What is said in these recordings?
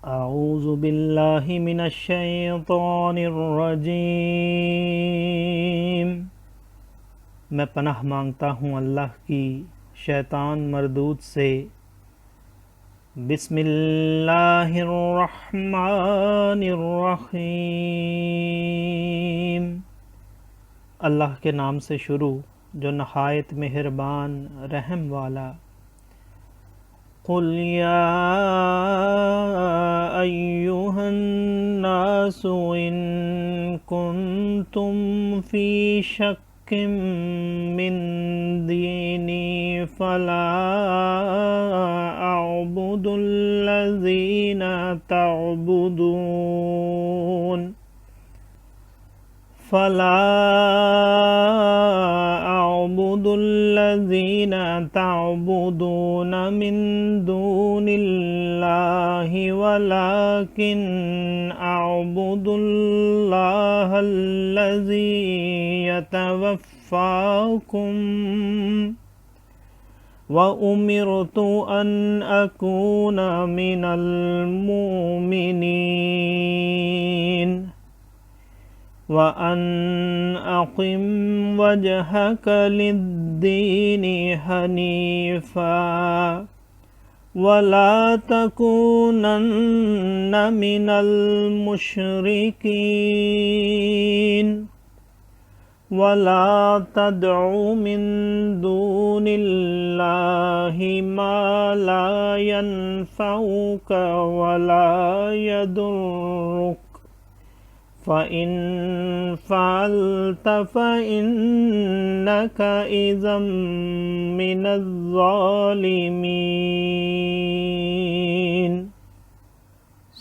اعوذ باللہ من الشیطان الرجیم، میں پناہ مانگتا ہوں اللہ کی شیطان مردود سے۔ بسم اللہ الرحمن الرحیم، اللہ کے نام سے شروع جو نہایت مہربان رحم والا۔ قل یا ایھا الناس ان کنتم فی شک من دینی فلا اعبد الذین تعبدون من دون اللہ ولکن اعبد اللہ الذی یتوفاکم وَأُمِرْتُ أَنْ أَكُونَ مِنَ الْمُؤْمِنِينَ وَأَنْ أَقِمْ وَجْهَكَ لِلدِّينِ حَنِيفًا وَلَا تَكُونَنَّ مِنَ الْمُشْرِكِينَ وَلَا تَدْعُ مِن دُونِ اللَّهِ مَا لَا يَنفَعُكَ وَلَا يَضُرُّكَ فَإِن فَعَلْتَ فَإِنَّكَ إِذًا مِّنَ الظَّالِمِينَ۔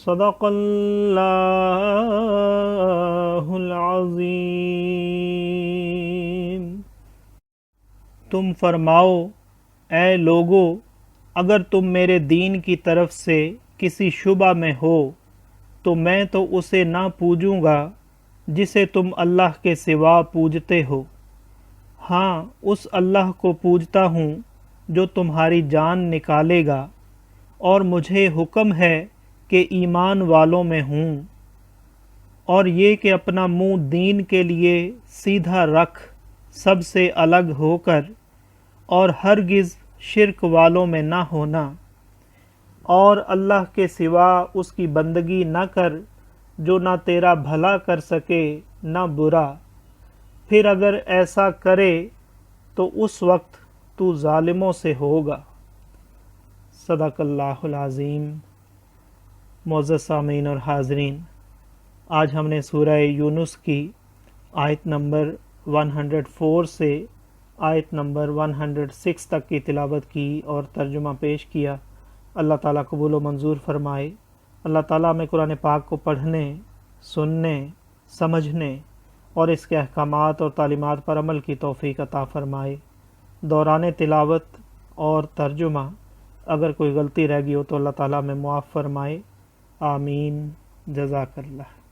صدق اللہ العظیم۔ تم فرماؤ، اے لوگو، اگر تم میرے دین کی طرف سے کسی شبہ میں ہو تو میں تو اسے نہ پوجوں گا جسے تم اللہ کے سوا پوجتے ہو، ہاں اس اللہ کو پوجتا ہوں جو تمہاری جان نکالے گا، اور مجھے حکم ہے کہ ایمان والوں میں ہوں، اور یہ کہ اپنا منہ دین کے لیے سیدھا رکھ سب سے الگ ہو کر، اور ہرگز شرک والوں میں نہ ہونا، اور اللہ کے سوا اس کی بندگی نہ کر جو نہ تیرا بھلا کر سکے نہ برا، پھر اگر ایسا کرے تو اس وقت تو ظالموں سے ہوگا۔ صدق اللہ العظیم۔ معزز سامعین اور حاضرین، آج ہم نے سورہ یونس کی آیت نمبر 104 سے آیت نمبر 106 تک کی تلاوت کی اور ترجمہ پیش کیا۔ اللہ تعالیٰ قبول و منظور فرمائے۔ اللہ تعالیٰ میں قرآن پاک کو پڑھنے، سننے، سمجھنے اور اس کے احکامات اور تعلیمات پر عمل کی توفیق عطا فرمائے۔ دوران تلاوت اور ترجمہ اگر کوئی غلطی رہ گئی ہو تو اللہ تعالیٰ میں معاف فرمائے۔ آمین۔ جزاک اللہ۔